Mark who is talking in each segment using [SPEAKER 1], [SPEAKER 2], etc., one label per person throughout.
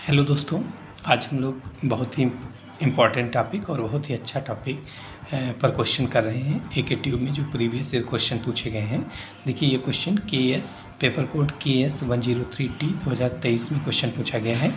[SPEAKER 1] Hello दोस्तों, आज हम लोग बहुत ही इम्पॉर्टेंट टॉपिक और बहुत ही अच्छा टॉपिक पर क्वेश्चन कर रहे हैं। एक ट्यूब में जो प्रीवियस ईयर क्वेश्चन पूछे गए हैं, देखिए ये question KS paper code KS 103T 2023 में क्वेश्चन पूछा गया है।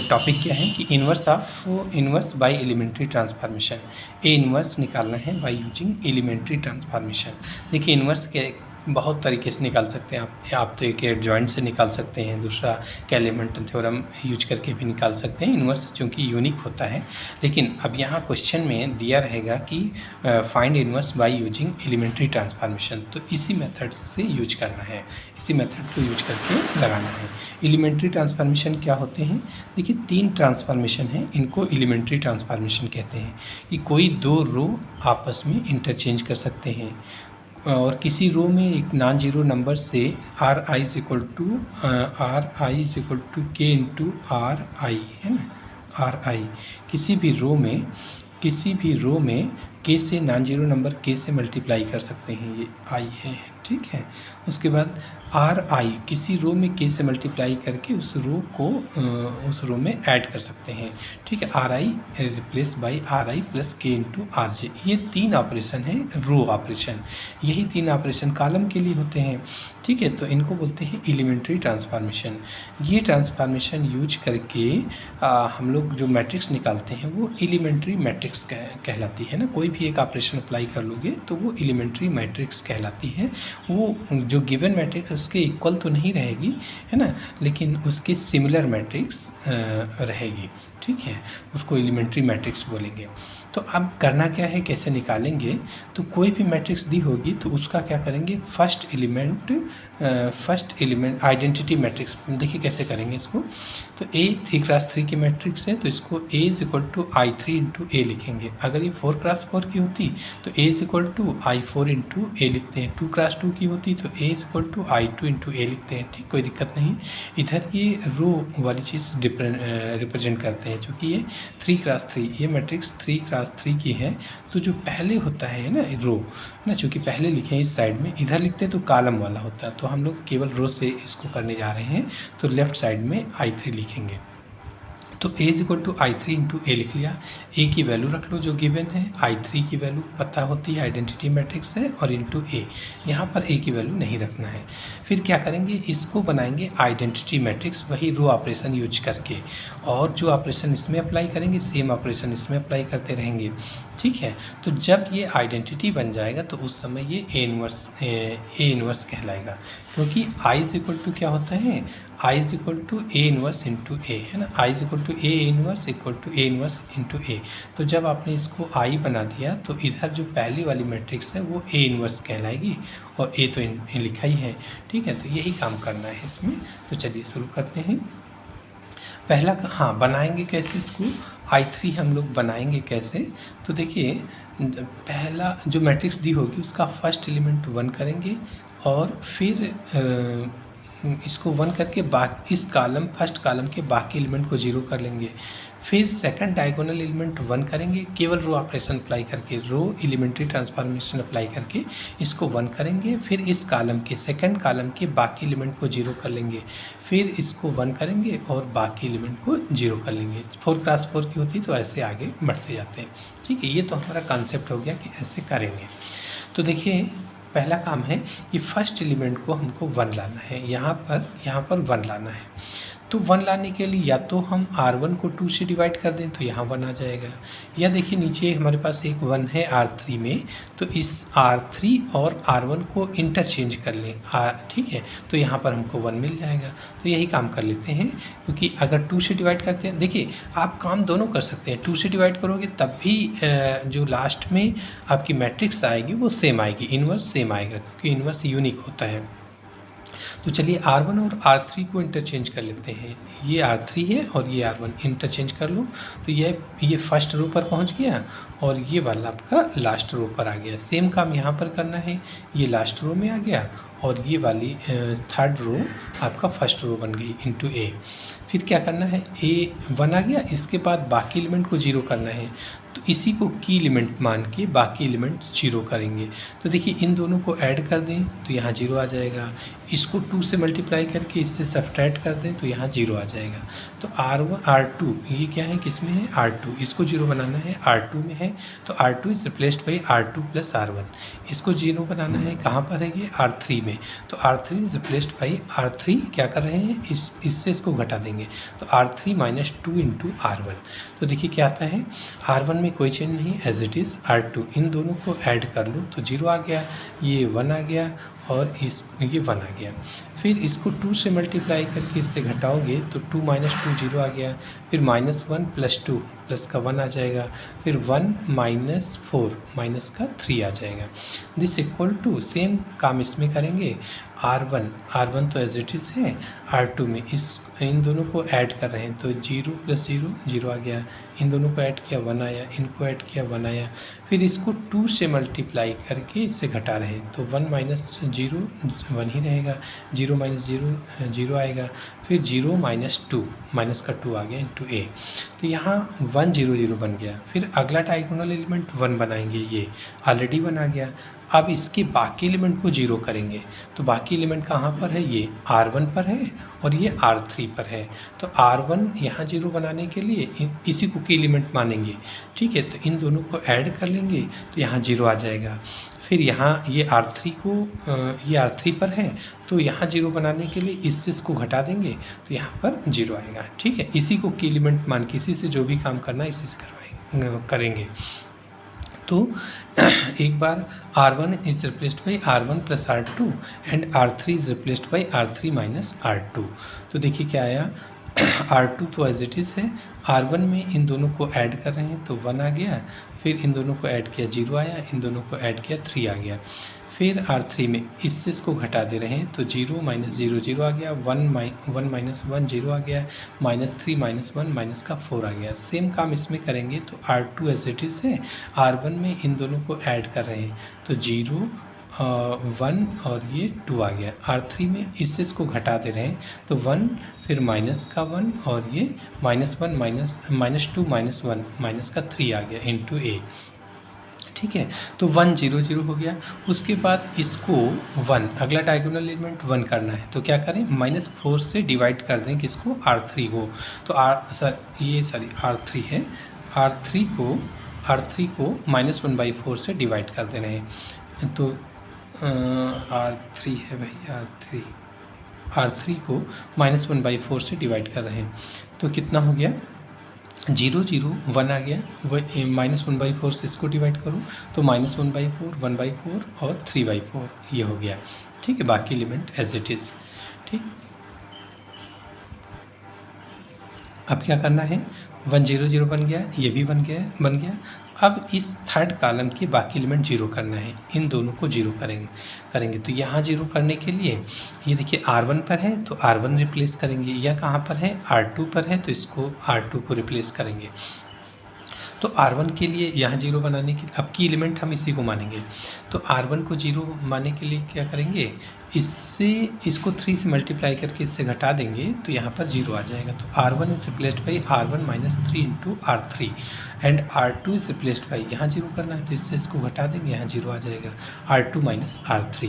[SPEAKER 1] टॉपिक क्या है कि inverse by elementary transformation. A inverse निकालना है बाय यूजिंग एलिमेंट्री ट्रांसफॉर्मेशन। देखिए इन्वर्स के बहुत तरीके से निकाल सकते हैं आप तो एक एडजॉइंट से निकाल सकते हैं, दूसरा कैलेमेंटन थ्योरम यूज करके भी निकाल सकते हैं। इन्वर्स चूँकि यूनिक होता है, लेकिन अब यहाँ क्वेश्चन में दिया रहेगा कि find inverse by using elementary transformation, तो इसी मेथड से यूज करना है, इसी मेथड को यूज करके लगाना है। एलिमेंट्री ट्रांसफॉर्मेशन क्या होते हैं? देखिए 3 ट्रांसफॉर्मेशन हैं, इनको एलिमेंट्री ट्रांसफॉर्मेशन कहते हैं कि कोई 2 रो आपस में इंटरचेंज कर सकते हैं और किसी रो में एक नॉन जीरो नंबर से RI is equal to K into RI है ना, RI किसी भी रो में K से नॉन जीरो नंबर K से मल्टीप्लाई कर सकते हैं, ये I है, ठीक है। उसके बाद RI किसी रो में K से मल्टीप्लाई करके उस रो में ऐड कर सकते हैं, ठीक है। RI replace by RI plus K into RJ, ये 3 ऑपरेशन है रो ऑपरेशन। यही 3 ऑपरेशन कॉलम के लिए होते हैं, ठीक है। तो इनको बोलते हैं एलिमेंट्री ट्रांसफॉर्मेशन। ये ट्रांसफॉर्मेशन यूज करके हम लोग जो मैट्रिक्स निकालते हैं वो एलिमेंट्री मैट्रिक्स कहलाती है ना। कोई भी एक ऑपरेशन अप्लाई कर लोगे तो वो एलिमेंट्री मैट्रिक्स कहलाती है। वो जो गिवन मैट्रिक्स उसके इक्वल तो नहीं रहेगी, है ना, लेकिन उसके सिमिलर मैट्रिक्स रहेगी, ठीक है। उसको एलिमेंट्री मैट्रिक्स बोलेंगे। तो अब करना क्या है, कैसे निकालेंगे? तो कोई भी मैट्रिक्स दी होगी तो उसका क्या करेंगे, फर्स्ट एलिमेंट आइडेंटिटी मैट्रिक्स। देखिए कैसे करेंगे इसको। तो A 3x3 की मैट्रिक्स है तो इसको A is equal to I3 into A लिखेंगे। अगर ये 4x4 की होती तो A is equal to I4 into A लिखते हैं। 2x2 की होती तो A is equal to I2 into A लिखते हैं, ठीक, कोई दिक्कत नहीं। इधर ये रो वाली चीज़ रिप्रेजेंट करते हैं, चूँकि ये 3x3 ये मैट्रिक्स 3x3 की है। तो जो पहले होता है ना रो ना, चूँकि पहले लिखे हैं इस साइड में, इधर लिखते हैं तो कॉलम वाला होता है, तो हम लोग केवल रो से इसको करने जा रहे हैं। तो लेफ्ट साइड में I3 लिखेंगे। तो A is equal to I3 into A लिख लिया। A की वैल्यू रख लो जो गिवन है, I3 की वैल्यू पता होती है, आइडेंटिटी मैट्रिक्स है, और इंटू A। यहाँ पर A की वैल्यू नहीं रखना है। फिर क्या करेंगे, इसको बनाएंगे आइडेंटिटी मैट्रिक्स, वही रो ऑपरेशन यूज करके, और जो ऑपरेशन इसमें अप्लाई करेंगे सेम ऑपरेशन इसमें अप्लाई करते रहेंगे, ठीक है। तो जब ये आइडेंटिटी बन जाएगा तो उस समय ये A इन्वर्स कहलाएगा, क्योंकि I इज इक्वल टू क्या होता है, I is equal to A inverse into A, है ना। I is equal to A inverse equal to A inverse into A। तो जब आपने इसको I बना दिया तो इधर जो पहली वाली मैट्रिक्स है वो A इन्वर्स कहलाएगी, और A तो लिखा ही है, ठीक है। तो यही काम करना है इसमें। तो चलिए शुरू करते हैं। पहला बनाएंगे कैसे इसको, I3 हम लोग बनाएंगे कैसे? तो देखिए पहला जो मैट्रिक्स दी होगी उसका फर्स्ट एलिमेंट 1 करेंगे, और फिर इसको 1 करके इस फर्स्ट कॉलम के बाकी एलिमेंट को 0 कर लेंगे। फिर सेकंड डायगोनल एलिमेंट 1 करेंगे, केवल रो ऑपरेशन अप्लाई करके, रो एलिमेंट्री ट्रांसफॉर्मेशन अप्लाई करके इसको 1 करेंगे। फिर इस कॉलम के सेकंड कॉलम के बाकी एलिमेंट को 0 कर लेंगे। फिर इसको 1 करेंगे और बाकी एलिमेंट को 0 कर लेंगे। 4x4 की होती तो ऐसे आगे बढ़ते जाते हैं, ठीक है। ये तो हमारा कॉन्सेप्ट हो गया कि ऐसे करेंगे। तो देखिए पहला काम है कि फर्स्ट एलिमेंट को हमको 1 लाना है, यहाँ पर 1 लाना है। तो 1 लाने के लिए या तो हम R1 को 2 से डिवाइड कर दें तो यहाँ 1 आ जाएगा, या देखिए नीचे हमारे पास एक 1 है R3 में, तो इस R3 और R1 को इंटरचेंज कर लें, ठीक है। तो यहाँ पर हमको 1 मिल जाएगा। तो यही काम कर लेते हैं, क्योंकि अगर 2 से डिवाइड करते हैं, देखिए आप काम दोनों कर सकते हैं। 2 से डिवाइड करोगे तब भी जो लास्ट में आपकी मैट्रिक्स आएगी वो सेम आएगी, इन्वर्स सेम आएगा, क्योंकि इन्वर्स यूनिक होता है। तो चलिए R1 और R3 को इंटरचेंज कर लेते हैं। ये R3 है और ये R1, इंटरचेंज कर लो। तो ये फर्स्ट रो पर पहुंच गया और ये वाला आपका लास्ट रो पर आ गया। सेम काम यहाँ पर करना है, ये लास्ट रो में आ गया और ये वाली थर्ड रो आपका फर्स्ट रो बन गई इंटू ए। फिर क्या करना है, ए 1 आ गया, इसके बाद बाकी एलिमेंट को 0 करना है, तो इसी को की एलिमेंट मान के बाकी एलिमेंट 0 करेंगे। तो देखिए इन दोनों को ऐड कर दें तो यहाँ 0 आ जाएगा, इसको 2 से मल्टीप्लाई करके इससे सब्ट्रैक्ट कर दें तो यहाँ 0 आ जाएगा। तो R1 R2 ये क्या है, किस में है, R2, इसको 0 बनाना है, R2 में है, तो R2 is replaced by R2 plus R1। इसको 0 बनाना है, कहाँ पर है ये, R3 में, तो R3 is replaced by R3, क्या कर रहे हैं, इससे इसको घटा देंगे, तो R3 माइनस 2 इंटू R1। तो देखिए क्या आता है, R1 में कोई चेंज नहीं, एज इट इज़ R2, इन दोनों को ऐड कर लो तो 0 आ गया, ये 1 आ गया और ये 1 आ गया। फिर इसको 2 से मल्टीप्लाई करके इससे घटाओगे तो 2 माइनस 2 0 आ गया, फिर -1 प्लस 2 प्लस का 1 आ जाएगा, फिर 1 माइनस 4 माइनस का 3 आ जाएगा। दिस इक्वल टू, सेम काम इसमें करेंगे, R1 तो एज इट इज़ है, R2 में इन दोनों को ऐड कर रहे हैं तो 0 प्लस 0 0 आ गया, इन दोनों को ऐड किया 1 आया, इनको ऐड किया 1 आया, फिर इसको 2 से मल्टीप्लाई करके इससे घटा रहे हैं तो 1 माइनस 0 1 ही रहेगा, 0 माइनस 0 0 आएगा, फिर 0 माइनस 2 माइनस का 2 आ गया इंटू ए, तो यहाँ 1 0 0 बन गया। फिर अगला डायगोनल एलिमेंट 1 बनाएंगे, ये ऑलरेडी बना गया। अब इसके बाकी एलिमेंट को 0 करेंगे, तो बाकी एलिमेंट कहाँ पर है, ये R1 पर है और ये R3 पर है, तो R1 यहाँ 0 बनाने के लिए इसी को की एलिमेंट मानेंगे, ठीक है, तो इन दोनों को ऐड कर लेंगे तो यहाँ 0 आ जाएगा। फिर यहाँ ये R3 को ये R3 पर है तो यहाँ 0 बनाने के लिए इससे इसको घटा देंगे तो यहाँ पर 0 आएगा, ठीक है, इसी को की एलिमेंट मान के इसी से जो भी काम करना है इसी से करेंगे। तो एक बार R1 is replaced by R1 plus R2 and R3 is replaced by R3 minus R2। तो देखिए क्या आया, R2 तो एज इट इज़ है, R1 में इन दोनों को ऐड कर रहे हैं तो 1 आ गया, फिर इन दोनों को ऐड किया 0 आया, इन दोनों को ऐड किया 3 आ गया, फिर R3 में इससे इसको घटा दे रहे हैं तो 0 माइनस 0 0 आ गया, 1 माइनस 1 0 आ गया, -3 माइनस 1 माइनस का 4 आ गया। सेम काम इसमें करेंगे तो R2 एज इट इज़ है, R1 में इन दोनों को ऐड कर रहे हैं तो 0 1 और ये 2 आ गया, R3 में इससे इसको घटा दे रहे हैं तो 1, फिर माइनस का 1 और ये -1 -2 माइनस 1 माइनस का 3 आ गया इंटू ए, ठीक है, तो 1 0 0 हो गया। उसके बाद इसको 1 अगला डायगोनल एलिमेंट 1 करना है तो क्या करें, -4 से डिवाइड कर दें किसको, R3 को, तो R3 है, R3 को -1/4 से डिवाइड कर दे रहे हैं, तो R3 है भाई, R3 को -1/4 से डिवाइड कर रहे हैं तो कितना हो गया, 0 0 1 आ गया, वह -1/4 से इसको डिवाइड करूँ तो -1/4 1/4 और 3/4 ये हो गया, ठीक है, बाकी एलिमेंट एज इट इज़, ठीक। अब क्या करना है, 1 0 0 बन गया, ये भी बन गया। अब इस थर्ड कॉलम के बाकी एलिमेंट 0 करना है, इन दोनों को 0 करेंगे तो यहाँ 0 करने के लिए ये देखिए R1 पर है तो R1 रिप्लेस करेंगे, या कहाँ पर है, R2 पर है तो इसको R2 को रिप्लेस करेंगे। तो R1 के लिए यहाँ 0 बनाने के, अब की एलिमेंट हम इसी को मानेंगे, तो R1 को 0 मानने के लिए क्या करेंगे, इसको 3 से मल्टीप्लाई करके इससे घटा देंगे तो यहाँ पर 0 आ जाएगा, तो R1 is replaced by R1 minus 3 into R3 and R2 is replaced by, यहाँ 0 करना है तो इससे इसको घटा देंगे, यहाँ 0 आ जाएगा, R2 माइनस R3।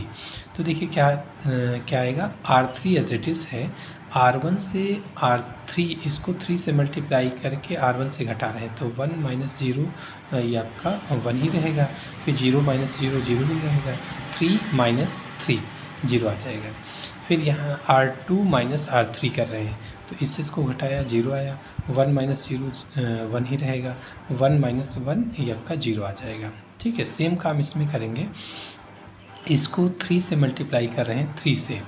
[SPEAKER 1] तो देखिए क्या आएगा, R3 एज इट इज़ है, R1 से R3 इसको 3 से मल्टीप्लाई करके R1 से घटा रहे हैं तो 1 माइनस 0 ये आपका 1 ही रहेगा, फिर 0 माइनस 0 0 ही रहेगा, 3 माइनस 3 0 आ जाएगा। फिर यहाँ R2 माइनस R3 कर रहे हैं तो इससे इसको घटाया 0 आया, 1 माइनस 0 1 ही रहेगा, 1 माइनस 1 ये आपका 0 आ जाएगा, ठीक है। सेम काम इसमें करेंगे, इसको 3 से मल्टीप्लाई कर रहे हैं 3 से,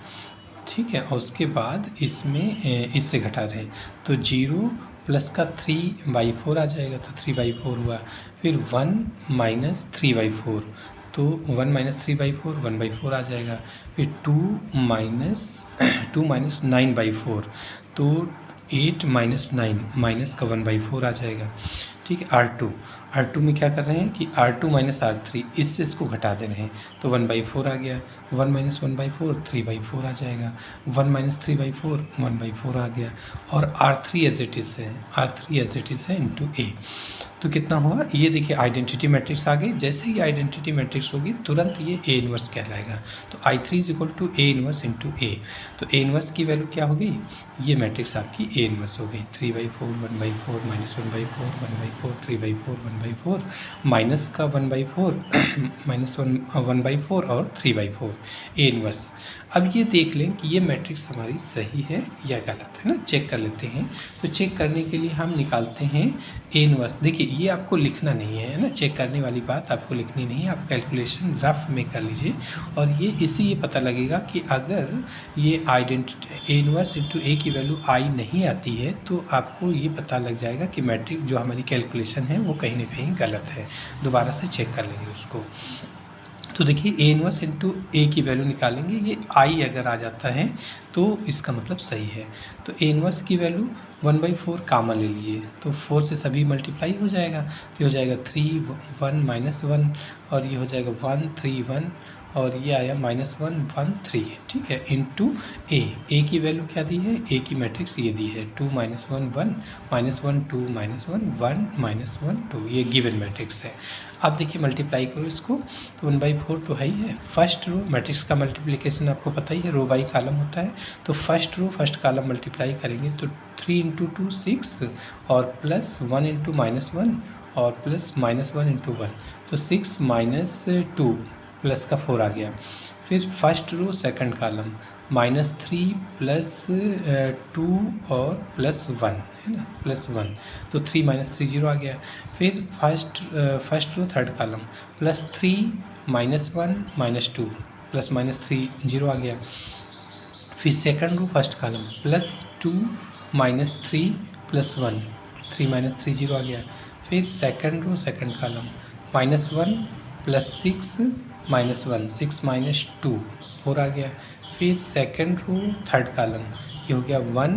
[SPEAKER 1] ठीक है, और उसके बाद इसमें इससे घटा रहे हैं तो 0 प्लस का 3/4 आ जाएगा तो 3/4 हुआ, फिर 1 माइनस 3/4 तो 1 माइनस 3/4 1/4 आ जाएगा, फिर 2 माइनस 9/4 तो 8 माइनस 9 माइनस का 1/4 आ जाएगा, ठीक है। R2 में क्या कर रहे हैं कि R2 माइनस R3 इससे इसको घटा दे रहे हैं, तो 1/4 आ गया, 1 माइनस 1/4 3/4 आ जाएगा, 1 माइनस 3/4 1/4 आ गया, और R3 एज इट इज़ है इंटू A। तो कितना हुआ, ये देखिए आइडेंटिटी मैट्रिक्स आ गई। जैसे ही आइडेंटिटी मैट्रिक्स होगी तुरंत ये A इन्वर्स कहलाएगा। तो I3 is equal to A inverse into A। तो A इन्वर्स की वैल्यू क्या हो गई, ये मैट्रिक्स आपकी A इन्वर्स हो गई, 3/4 1/4 माइनस 1/4 1/4 3/4 1/4 माइनस का 1/4 माइनस 1/4 और 3/4 A इन्वर्स। अब ये देख लें कि ये मैट्रिक्स हमारी सही है या गलत है ना, चेक कर लेते हैं। तो चेक करने के लिए हम निकालते हैं A इन्वर्स। देखिए ये आपको लिखना नहीं है ना, चेक करने वाली बात आपको लिखनी नहीं है, आप कैलकुलेशन रफ में कर लीजिए। और ये इससे ये पता लगेगा कि अगर ये identity A inverse into A की वैल्यू आई नहीं आती है तो आपको ये पता लग जाएगा कि मैट्रिक्स जो हमारी कैलकुलेशन है वो कहीं ना कहीं गलत है। दोबारा से चेक कर लेंगे उसको। तो देखिए A इन्वर्स इंटू A की वैल्यू निकालेंगे, ये आई अगर आ जाता है तो इसका मतलब सही है। तो A इन्वर्स की वैल्यू 1/4 कामन ले लीजिए, तो 4 से सभी मल्टीप्लाई हो जाएगा, तो ये हो जाएगा 3 1 माइनस 1 और ये हो जाएगा 1 3 1 और ये आया -1 1 3, ठीक है, इंटू A की वैल्यू क्या दी है, A की मैट्रिक्स ये दी है 2 -1 1 -1 2 -1 1 -1 2, ये गिवन मैट्रिक्स है। आप देखिए मल्टीप्लाई करो इसको, तो 1/4 तो है ही है। फर्स्ट रो मैट्रिक्स का मल्टीप्लिकेशन आपको पता ही है, रो बाई कॉलम होता है। तो first row first column multiply करेंगे तो 3 × 2 6 और प्लस 1 × -1 और प्लस -1 × 1, तो 6 - 2 प्लस का 4 आ गया। फिर first row second column -3 plus 2 और प्लस 1 है ना, प्लस 1, तो 3 - 3 0 आ गया। फिर first row third column +3 -1 -2 plus -3 0 आ गया। फिर second row first column +2 -3 plus 1 3 - 3 0 आ गया। फिर सेकंड रो सेकंड कॉलम -1 + 6 -1 6 - 2 4 आ गया। फिर सेकंड रो थर्ड कॉलम ये हो गया 1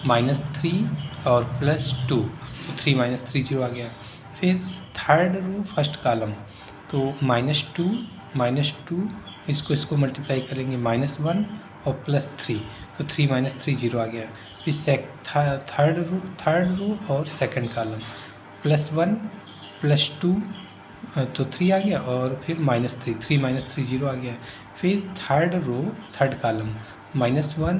[SPEAKER 1] -3 और +2, तो 3 - 3 0 आ गया। फिर थर्ड रो फर्स्ट कॉलम तो -2 इसको मल्टीप्लाई करेंगे -1 और +3, तो 3 - 3 0 आ गया। फिर थर्ड रो और सेकंड कॉलम +1 +2 तो 3 आ गया और फिर -3 3 - 3 0 आ गया। फिर थर्ड रो थर्ड कॉलम -1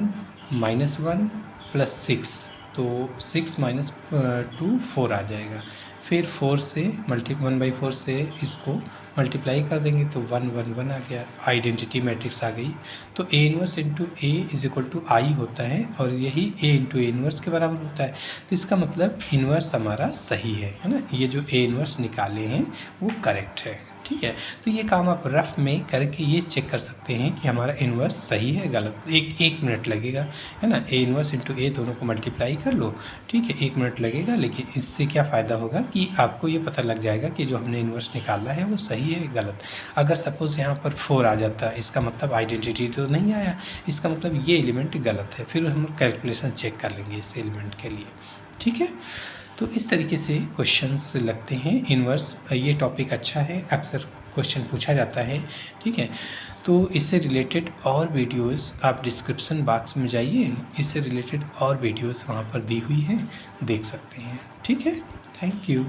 [SPEAKER 1] + 6, तो 6 - 2 4 आ जाएगा। फिर 4 से 1/4 से इसको मल्टीप्लाई कर देंगे तो 1 1 1 आ गया, आइडेंटिटी मैट्रिक्स आ गई। तो A inverse into A is equal to I होता है और यही A इंटू A इन्वर्स के बराबर होता है। तो इसका मतलब इन्वर्स हमारा सही है ना, ये जो A इन्वर्स निकाले हैं वो करेक्ट है, ठीक है। तो ये काम आप रफ में करके ये चेक कर सकते हैं कि हमारा इन्वर्स सही है गलत। एक मिनट लगेगा है ना, A इन्वर्स इंटू A दोनों को मल्टीप्लाई कर लो, ठीक है, 1 मिनट लगेगा। लेकिन इससे क्या फ़ायदा होगा कि आपको ये पता लग जाएगा कि जो हमने इन्वर्स निकाला है वो सही है गलत। अगर सपोज़ यहाँ पर 4 आ जाता है, इसका मतलब आइडेंटिटी तो नहीं आया, इसका मतलब ये एलिमेंट गलत है। फिर हम कैलकुलेशन चेक कर लेंगे इस एलिमेंट के लिए, ठीक है। तो इस तरीके से क्वेश्चंस लगते हैं इन्वर्स। ये टॉपिक अच्छा है, अक्सर क्वेश्चन पूछा जाता है, ठीक है। तो इससे रिलेटेड और वीडियोस आप डिस्क्रिप्शन बॉक्स में जाइए, इससे रिलेटेड और वीडियोस वहाँ पर दी हुई हैं, देख सकते हैं, ठीक है। Thank you.